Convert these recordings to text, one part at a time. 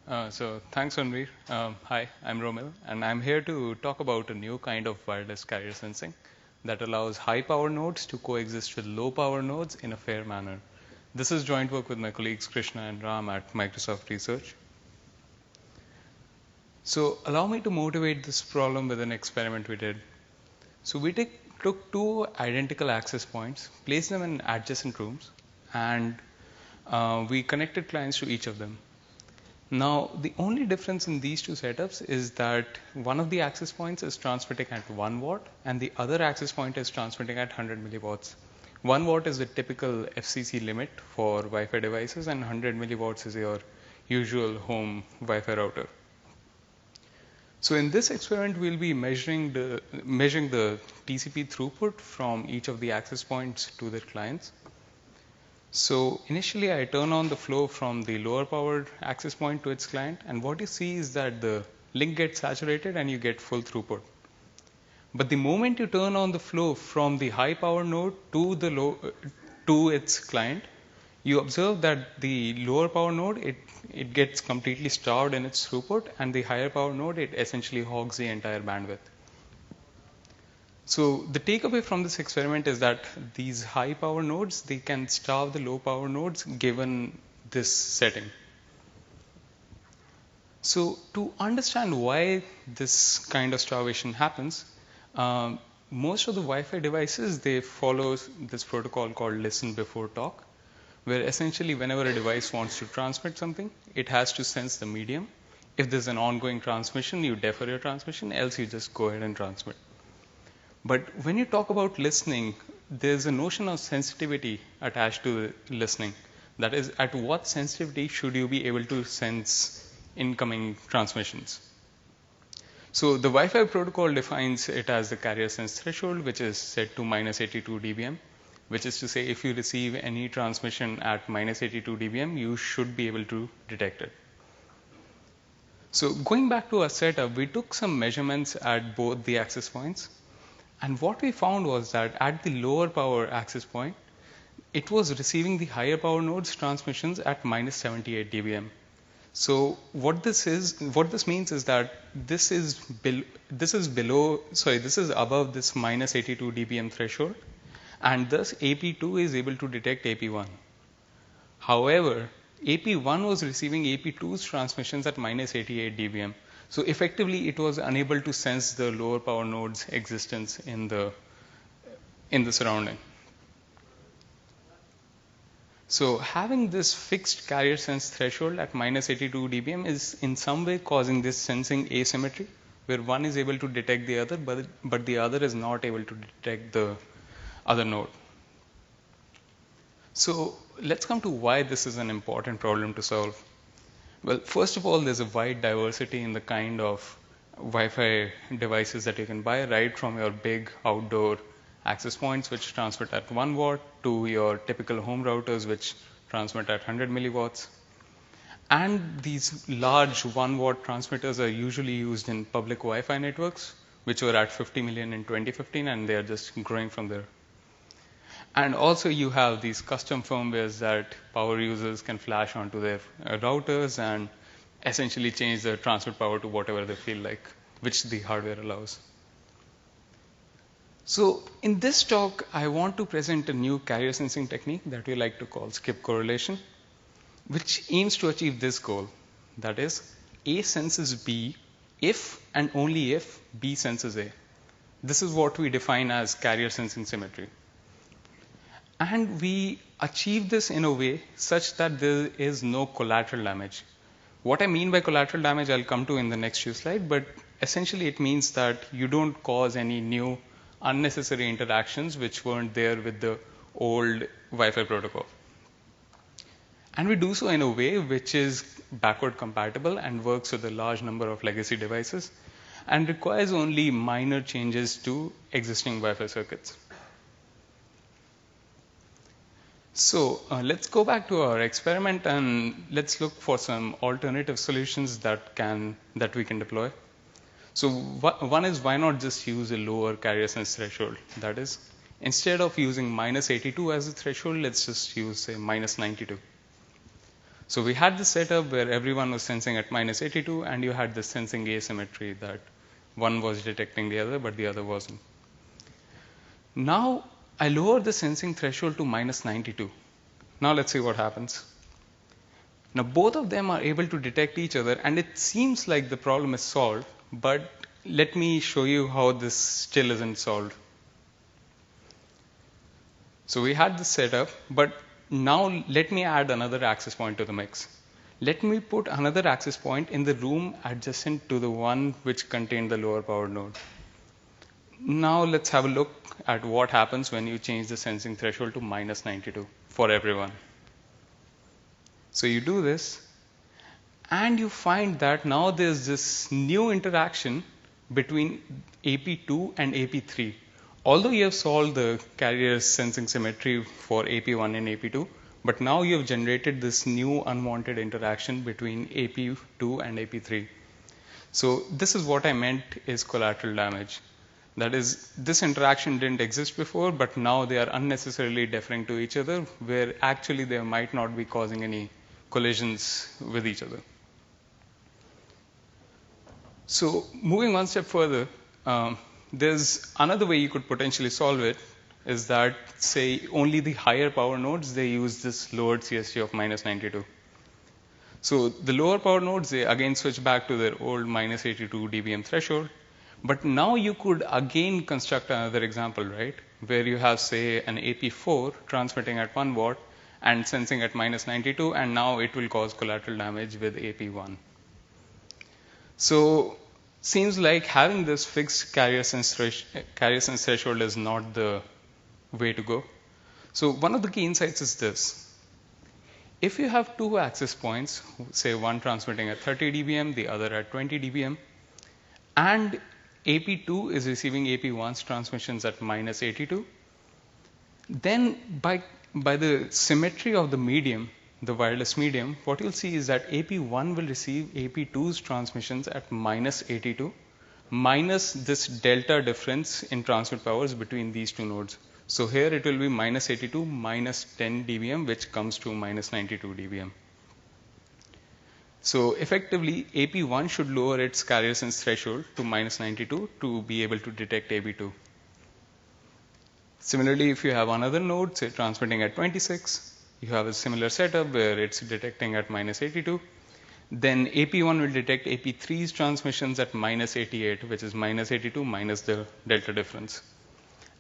So thanks, Ranveer. Hi, I'm Romil, and I'm here to talk about a new kind of wireless carrier sensing that allows high power nodes to coexist with low power nodes in a fair manner. This is joint work with my colleagues Krishna and Ram at Microsoft Research. So allow me to motivate this problem with an experiment we did. So we took two identical access points, placed them in adjacent rooms, and we connected clients to each of them. Now, the only difference in these two setups is that one of the access points is transmitting at 1 watt and the other access point is transmitting at 100 milliwatts. 1 watt is the typical FCC limit for Wi-Fi devices and 100 milliwatts is your usual home Wi-Fi router. So in this experiment, we'll be measuring the TCP throughput from each of the access points to their clients. So initially I turn on the flow from the lower powered access point to its client, and what you see is that the link gets saturated and you get full throughput. But the moment you turn on the flow from the high power node to its client, you observe that the lower power node it gets completely starved in its throughput, and the higher power node it essentially hogs the entire bandwidth. So the takeaway from this experiment is that these high power nodes, they can starve the low power nodes given this setting. So to understand why this kind of starvation happens, most of the Wi-Fi devices, they follow this protocol called listen before talk, where essentially whenever a device wants to transmit something, it has to sense the medium. If there's an ongoing transmission, you defer your transmission, else you just go ahead and transmit. But when you talk about listening, there's a notion of sensitivity attached to listening. That is, at what sensitivity should you be able to sense incoming transmissions? So the Wi-Fi protocol defines it as the carrier sense threshold, which is set to minus 82 dBm, which is to say if you receive any transmission at minus 82 dBm, you should be able to detect it. So going back to our setup, we took some measurements at both the access points. And what we found was that at the lower power access point, it was receiving the higher power nodes transmissions at minus 78 dBm. So what this means is that this is above this minus 82 dBm threshold, and thus AP2 is able to detect AP1. However, AP1 was receiving AP2's transmissions at minus 88 dBm. So effectively, it was unable to sense the lower power node's existence in the surrounding. So having this fixed carrier sense threshold at minus 82 dBm is in some way causing this sensing asymmetry, where one is able to detect the other, but the other is not able to detect the other node. So let's come to why this is an important problem to solve. Well, first of all, there's a wide diversity in the kind of Wi-Fi devices that you can buy, right from your big outdoor access points which transmit at 1 watt to your typical home routers which transmit at 100 milliwatts. And these large 1 watt transmitters are usually used in public Wi-Fi networks, which were at 50 million in 2015, and they are just growing from there. And also you have these custom firmwares that power users can flash onto their routers and essentially change the transmit power to whatever they feel like, which the hardware allows. So in this talk, I want to present a new carrier sensing technique that we like to call skip correlation, which aims to achieve this goal. That is, A senses B if and only if B senses A. This is what we define as carrier sensing symmetry. And we achieve this in a way such that there is no collateral damage. What I mean by collateral damage, I'll come to in the next few slides, but essentially it means that you don't cause any new unnecessary interactions which weren't there with the old Wi-Fi protocol. And we do so in a way which is backward compatible and works with a large number of legacy devices and requires only minor changes to existing Wi-Fi circuits. So let's go back to our experiment and let's look for some alternative solutions that we can deploy. So one is, why not just use a lower carrier sense threshold? That is, instead of using minus 82 as a threshold, let's just use say minus 92. So we had this setup where everyone was sensing at minus 82, and you had this sensing asymmetry that one was detecting the other, but the other wasn't. Now I lower the sensing threshold to minus 92. Now let's see what happens. Now both of them are able to detect each other, and it seems like the problem is solved, but let me show you how this still isn't solved. So we had this setup, but now let me add another access point to the mix. Let me put another access point in the room adjacent to the one which contained the lower power node. Now let's have a look at what happens when you change the sensing threshold to minus 92 for everyone. So you do this, and you find that now there's this new interaction between AP2 and AP3. Although you have solved the carrier sensing symmetry for AP1 and AP2, but now you have generated this new unwanted interaction between AP2 and AP3. So this is what I meant is collateral damage. That is, this interaction didn't exist before, but now they are unnecessarily deferring to each other, where actually they might not be causing any collisions with each other. So moving one step further, there's another way you could potentially solve it, is that, say, only the higher power nodes, they use this lowered CST of minus 92. So the lower power nodes, they again switch back to their old minus 82 dBm threshold. But now you could again construct another example, right, where you have, say, an AP4 transmitting at 1 watt and sensing at minus 92, and now it will cause collateral damage with AP1. So seems like having this fixed carrier sense threshold is not the way to go. So one of the key insights is this. If you have two access points, say one transmitting at 30 dBm, the other at 20 dBm, and AP2 is receiving AP1's transmissions at minus 82, then by the symmetry of the medium, the wireless medium, what you'll see is that AP1 will receive AP2's transmissions at minus 82 minus this delta difference in transmit powers between these two nodes. So here it will be minus 82 minus 10 dBm, which comes to minus 92 dBm. So effectively, AP1 should lower its carrier sense threshold to minus 92 to be able to detect AP2. Similarly, if you have another node, say transmitting at 26, you have a similar setup where it's detecting at minus 82. Then AP1 will detect AP3's transmissions at minus 88, which is minus 82 minus the delta difference.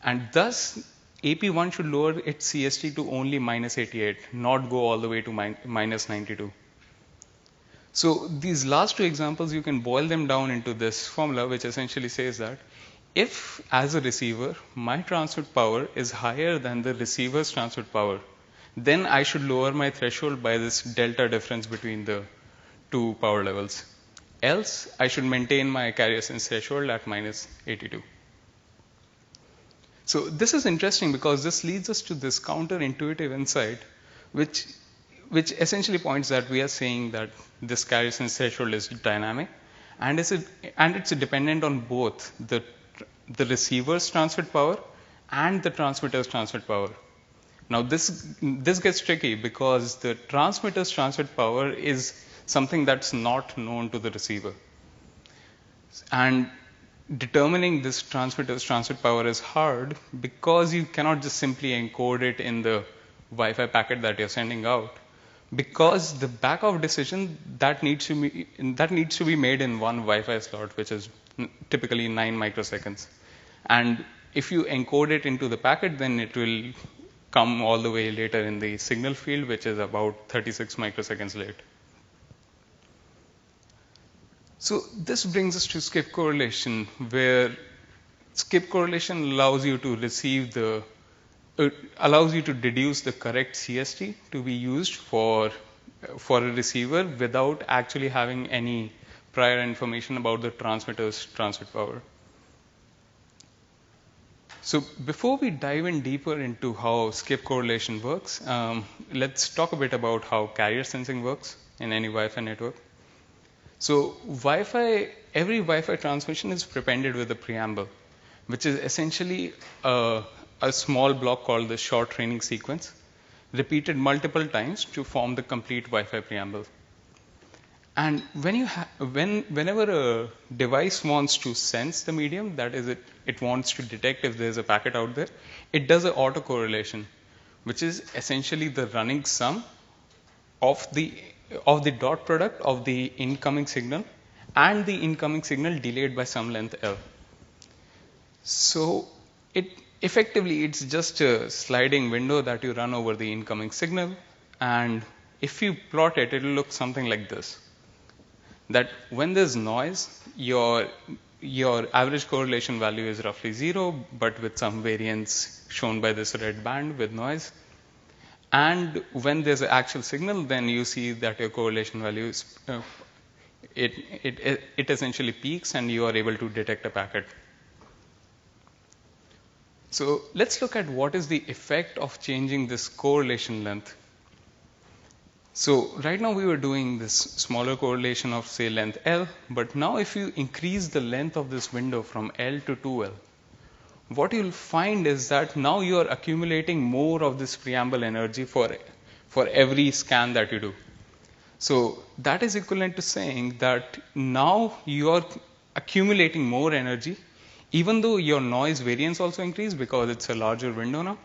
And thus, AP1 should lower its CST to only minus 88, not go all the way to minus 92. So these last two examples, you can boil them down into this formula, which essentially says that if, as a receiver, my transmit power is higher than the receiver's transmit power, then I should lower my threshold by this delta difference between the two power levels. Else, I should maintain my carrier sense threshold at minus 82. So this is interesting because this leads us to this counterintuitive insight, which essentially points that we are saying that this carrier sense threshold is dynamic, and it's dependent on both the receiver's transmit power and the transmitter's transmit power. Now this gets tricky because the transmitter's transmit power is something that's not known to the receiver, and determining this transmitter's transmit power is hard because you cannot just simply encode it in the Wi-Fi packet that you're sending out, because the back-off decision that needs to be made in one Wi-Fi slot, which is typically 9 microseconds. And if you encode it into the packet, then it will come all the way later in the signal field, which is about 36 microseconds late. So this brings us to skip correlation, where skip correlation allows you to deduce the correct CST to be used for a receiver without actually having any prior information about the transmitter's transmit power. So before we dive in deeper into how skip correlation works, let's talk a bit about how carrier sensing works in any Wi-Fi network. So every Wi-Fi transmission is prepended with a preamble, which is essentially a small block called the short training sequence, repeated multiple times to form the complete Wi-Fi preamble. And whenever a device wants to sense the medium, that is, it wants to detect if there's a packet out there, it does an autocorrelation, which is essentially the running sum of the dot product of the incoming signal and the incoming signal delayed by some length L. So it's just a sliding window that you run over the incoming signal, and if you plot it, it will look something like this. That when there's noise, your average correlation value is roughly 0, but with some variance shown by this red band with noise. And when there's an actual signal, then you see that your correlation value is it essentially peaks, and you are able to detect a packet. So let's look at what is the effect of changing this correlation length. So right now we were doing this smaller correlation of, say, length L, but now if you increase the length of this window from L to 2L, what you'll find is that now you are accumulating more of this preamble energy for every scan that you do. So that is equivalent to saying that now you are accumulating more energy, even though your noise variance also increased because it's a larger window now,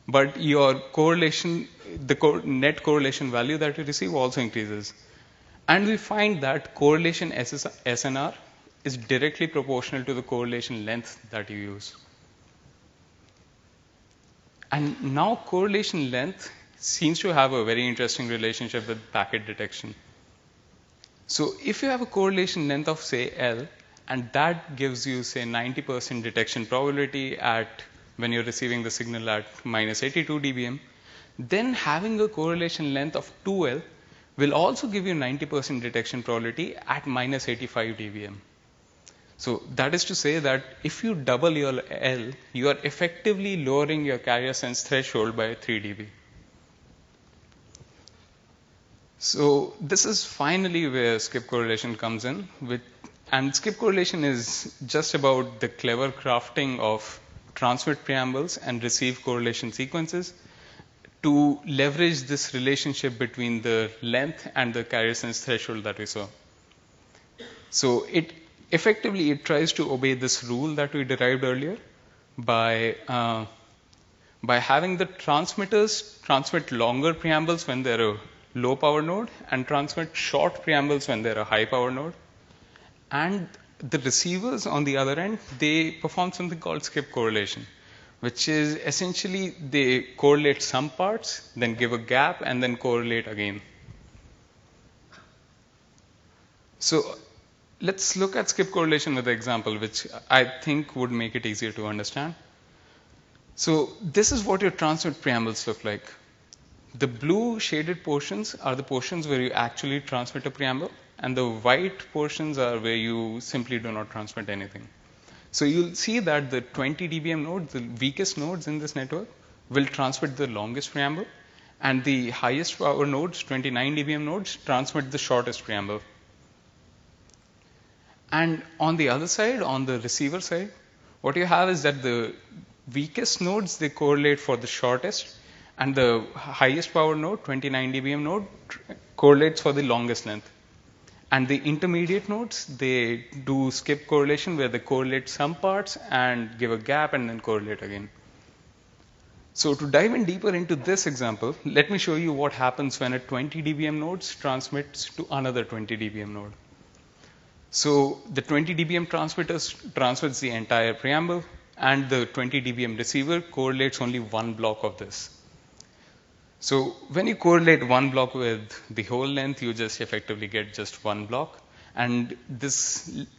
but your correlation, the net correlation value that you receive also increases. And we find that correlation SNR is directly proportional to the correlation length that you use. And now correlation length seems to have a very interesting relationship with packet detection. So if you have a correlation length of, say, L, and that gives you, say, 90% detection probability when you're receiving the signal at minus 82 dBm, then having a correlation length of 2L will also give you 90% detection probability at minus 85 dBm. So that is to say that if you double your L, you are effectively lowering your carrier sense threshold by 3 dB. So this is finally where skip correlation comes in. And skip correlation is just about the clever crafting of transmit preambles and receive correlation sequences to leverage this relationship between the length and the carrier sense threshold that we saw. So it tries to obey this rule that we derived earlier by having the transmitters transmit longer preambles when they're a low power node and transmit short preambles when they're a high power node. And the receivers on the other end, they perform something called skip correlation, which is essentially they correlate some parts, then give a gap, and then correlate again. So let's look at skip correlation with an example, which I think would make it easier to understand. So this is what your transmit preambles look like. The blue shaded portions are the portions where you actually transmit a preamble, and the white portions are where you simply do not transmit anything. So you'll see that the 20 dBm nodes, the weakest nodes in this network, will transmit the longest preamble, and the highest power nodes, 29 dBm nodes, transmit the shortest preamble. And on the other side, on the receiver side, what you have is that the weakest nodes, they correlate for the shortest, and the highest power node, 29 dBm node, correlates for the longest length. And the intermediate nodes, they do skip correlation where they correlate some parts and give a gap and then correlate again. So to dive in deeper into this example, let me show you what happens when a 20 dBm node transmits to another 20 dBm node. So the 20 dBm transmitter transmits the entire preamble, and the 20 dBm receiver correlates only one block of this. So when you correlate one block with the whole length, you just effectively get just one block. And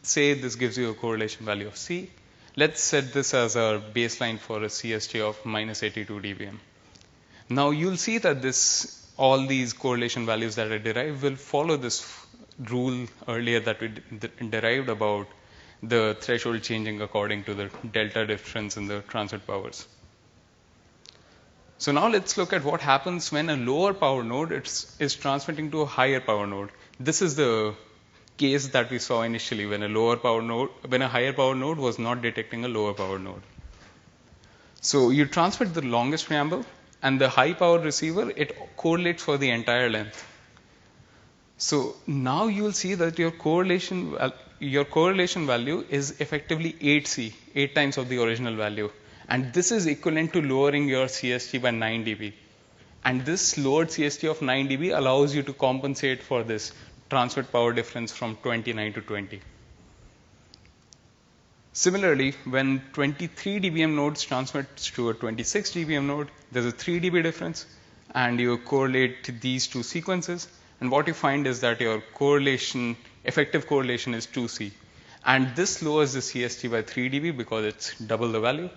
say this gives you a correlation value of C. Let's set this as our baseline for a CST of minus 82 dBm. Now you'll see that all these correlation values that I derive will follow this rule earlier that we derived about the threshold changing according to the delta difference in the transmit powers. So now let's look at what happens when a lower power node is transmitting to a higher power node. This is the case that we saw initially when a higher power node was not detecting a lower power node. So you transmit the longest preamble, And the high power receiver, it correlates for the entire length. So now you'll see that your correlation value is effectively 8C, 8 times of the original value. And this is equivalent to lowering your CST by 9 dB. And this lowered CST of 9 dB allows you to compensate for this transmit power difference from 29 to 20. Similarly, when 23 dBm nodes transmits to a 26 dBm node, there's a 3 dB difference, and you correlate these two sequences, and what you find is that your effective correlation is 2C. And this lowers the CST by 3 dB because it's double the value,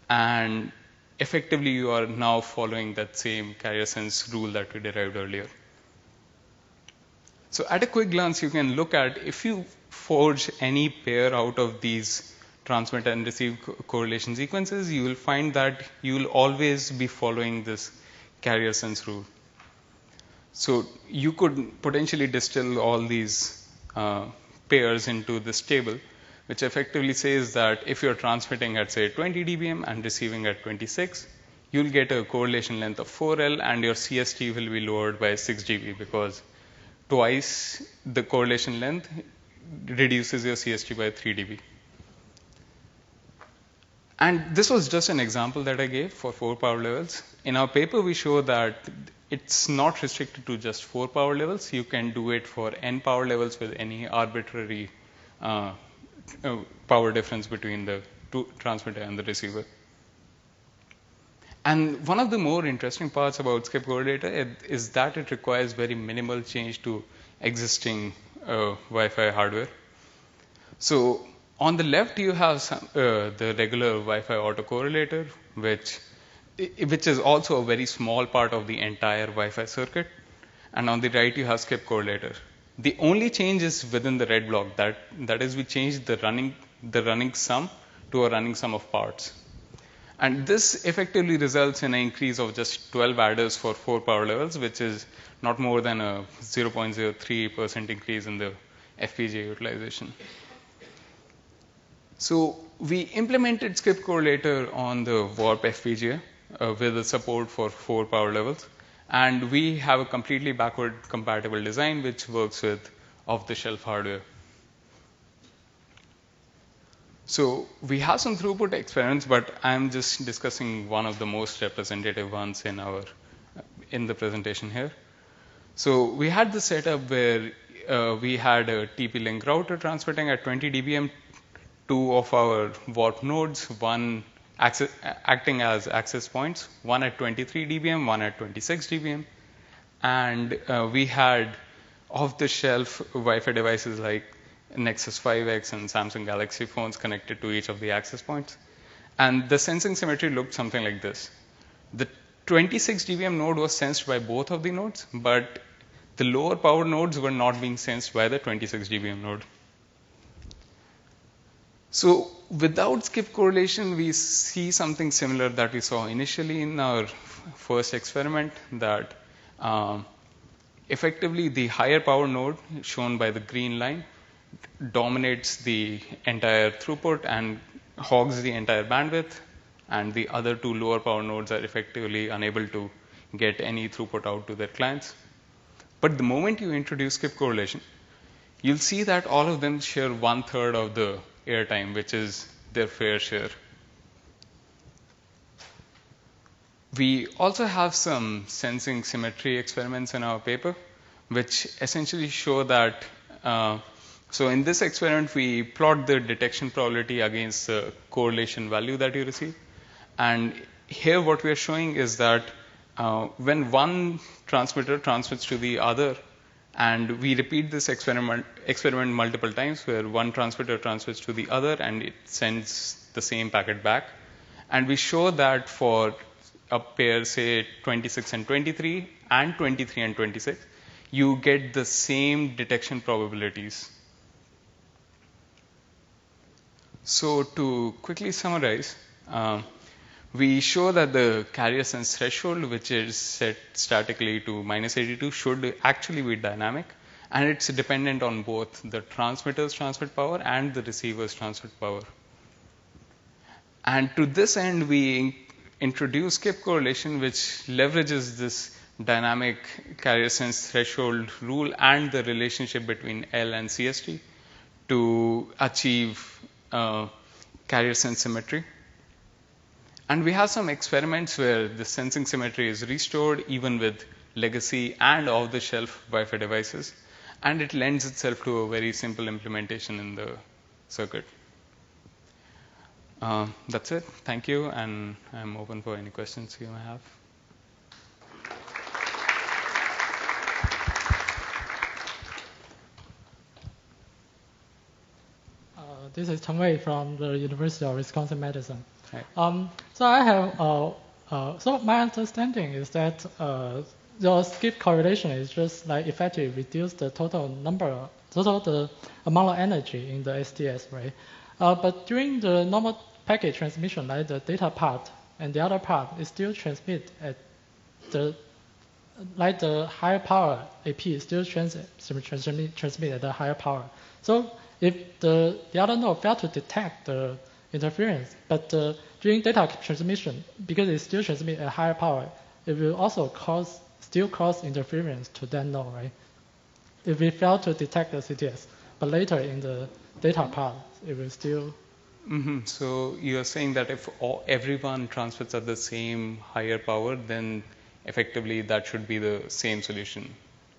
and effectively you are now following that same carrier sense rule that we derived earlier. So at a quick glance, you can look at if you forge any pair out of these transmit and receive correlation sequences, you will find that you will always be following this carrier sense rule. So you could potentially distill all these pairs into this table, which effectively says that if you're transmitting at say 20 dBm and receiving at 26, you'll get a correlation length of 4L, and your CST will be lowered by 6 dB because twice the correlation length reduces your CST by 3 dB. And this was just an example that I gave for 4 power levels. In our paper, we show that it's not restricted to just 4 power levels. You can do it for n power levels with any arbitrary power difference between the transmitter and the receiver. And one of the more interesting parts about skip correlator is that it requires very minimal change to existing Wi-Fi hardware. So on the left, you have the regular Wi-Fi autocorrelator, which is also a very small part of the entire Wi-Fi circuit. And on the right, you have skip correlator. The only change is within the red block. That is, we changed the running sum to a running sum of parts. And this effectively results in an increase of just 12 adders for 4 power levels, which is not more than a 0.03% increase in the FPGA utilization. So we implemented skip correlator on the Warp FPGA with the support for 4 power levels. And we have a completely backward compatible design which works with off-the-shelf hardware. So we have some throughput experiments, but I'm just discussing one of the most representative ones in the presentation here. So we had the setup where we had a TP-Link router transmitting at 20 dBm, 2 of our Warp nodes, one acting as access points, one at 23 dBm, one at 26 dBm. And we had off-the-shelf Wi-Fi devices like Nexus 5X and Samsung Galaxy phones connected to each of the access points. And the sensing symmetry looked something like this. The 26 dBm node was sensed by both of the nodes, but the lower power nodes were not being sensed by the 26 dBm node. So without skip correlation, we see something similar that we saw initially in our first experiment, that effectively the higher power node shown by the green line dominates the entire throughput and hogs the entire bandwidth, and the other 2 lower power nodes are effectively unable to get any throughput out to their clients. But the moment you introduce skip correlation, you'll see that all of them share 1/3 of the airtime, which is their fair share. We also have some sensing symmetry experiments in our paper, which essentially show that so in this experiment, we plot the detection probability against the correlation value that you receive. And here what we are showing is that when one transmitter transmits to the other, and we repeat this experiment multiple times, where one transmitter transmits to the other and it sends the same packet back. And we show that for a pair, say 26 and 23, and 23 and 26, you get the same detection probabilities. So to quickly summarize, we show that the carrier sense threshold, which is set statically to -82, should actually be dynamic, and it's dependent on both the transmitter's transmit power and the receiver's transmit power. And to this end, we introduce skip correlation, which leverages this dynamic carrier sense threshold rule and the relationship between L and CST to achieve carrier sense symmetry. And we have some experiments where the sensing symmetry is restored even with legacy and off-the-shelf Wi-Fi devices, and it lends itself to a very simple implementation in the circuit. That's it. Thank you, and I'm open for any questions you may have. This is Cheng Wei from the University of Wisconsin-Madison. Hi. So I have, so my understanding is that the skip correlation is just like effectively reduce the total the amount of energy in the SDS, right? But during the normal packet transmission, like the data part and the other part is still transmit at the higher power AP still transmit at the higher power. So if the other node failed to detect the interference, but during data transmission, because it still transmits at higher power, it will also still cause interference to that node, right? If we fail to detect the CTS, but later in the data part, it will still. Mm-hmm. So you're saying that if everyone transmits at the same higher power, then effectively that should be the same solution,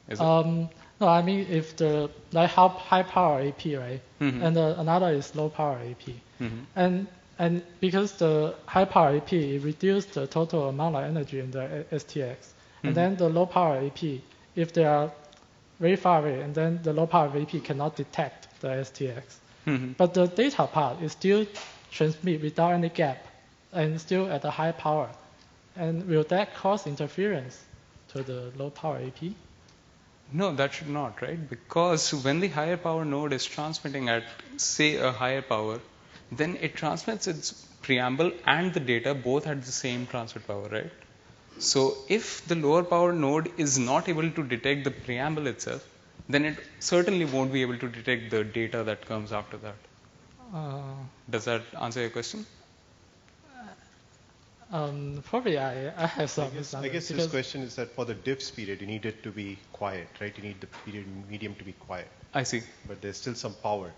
is it? No, I mean if the high power AP, right, Mm-hmm. and another is low power AP, Mm-hmm. and because the high power AP reduces the total amount of energy in the STX, and then the low power AP, if they are very far away, and then the low power AP cannot detect the STX, but the data part is still transmit without any gap, and still at a high power, and will that cause interference to the low power AP? No, that should not, right? Because when the higher power node is transmitting at, say, a higher power, then it transmits its preamble and the data both at the same transmit power, right? So if the lower power node is not able to detect the preamble itself, then it certainly won't be able to detect the data that comes after that. Does that answer your question? Probably I have some. I guess his question is that for the diffs period, you need it to be quiet, right? You need the period medium to be quiet. I see. But there's still some power,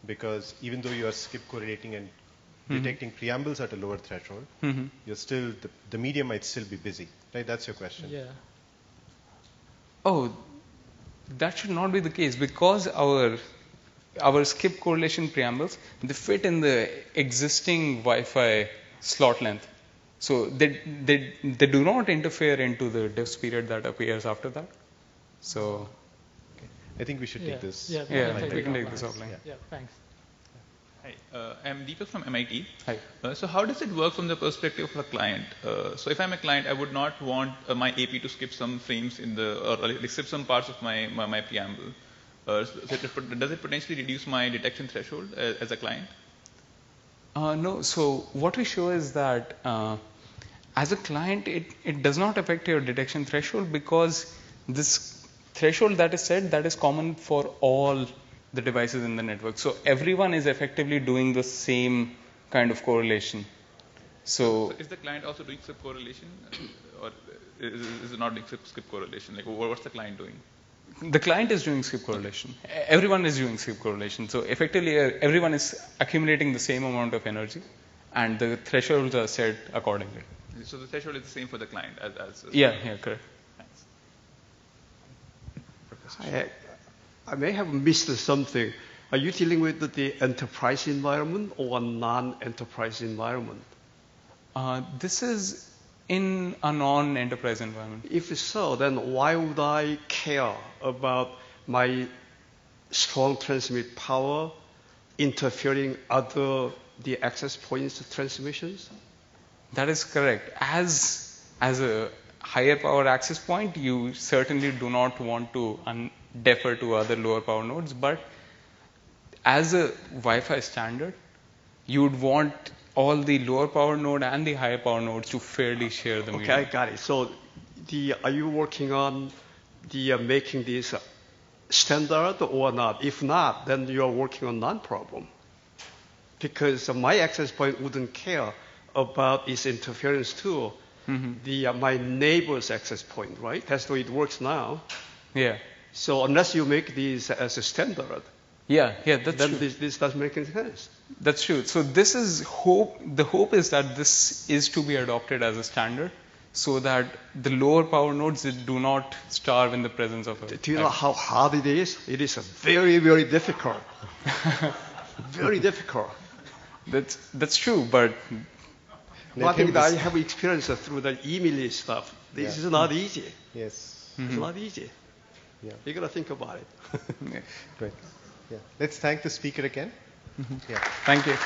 because even though you are skip correlating and detecting preambles at a lower threshold, you're still the medium might still be busy, right? That's your question. Yeah. Oh, that should not be the case, because our skip correlation preambles, they fit in the existing Wi-Fi slot length. So they do not interfere into the diffs period that appears after that. So I think we should take this. Yeah, we can take this offline. Yeah, thanks. Hi, I'm Deepak from MIT. Hi. So how does it work from the perspective of a client? So if I'm a client, I would not want my AP to skip some frames or skip some parts of my preamble. So does it potentially reduce my detection threshold as a client? No. So what we show is that as a client, it does not affect your detection threshold, because this threshold that is set, that is common for all the devices in the network. So everyone is effectively doing the same kind of correlation. So is the client also doing skip correlation, or is it not doing skip correlation? Like, what's the client doing? The client is doing skip correlation. Everyone is doing skip correlation. So effectively, everyone is accumulating the same amount of energy, and the thresholds are set accordingly. So the threshold is the same for the client as Yeah, correct. Thanks. I may have missed something. Are you dealing with the enterprise environment or a non-enterprise environment? This is in a non-enterprise environment. If so, then why would I care about my strong transmit power interfering the access points transmissions? That is correct. As a higher power access point, you certainly do not want to defer to other lower power nodes, but as a Wi-Fi standard, you would want all the lower power node and the higher power nodes to fairly share the medium. Okay, I got it. So are you working on making this standard or not? If not, then you are working on non-problem. Because my access point wouldn't care about its interference to my neighbor's access point, right? That's the way it works now. Yeah. So unless you make these as a standard, Yeah, that's then true. this doesn't make any sense. That's true. So this is hope. The hope is that this is to be adopted as a standard, so that the lower power nodes do not starve in the presence of a. Do you know how hard it is? It is very, very difficult. Very difficult. That's true, but One thing that I have experienced through the email stuff, this is not easy. Yes. It's not easy. Yeah. You got to think about it. Great. Yeah. Let's thank the speaker again. Yeah. thank you.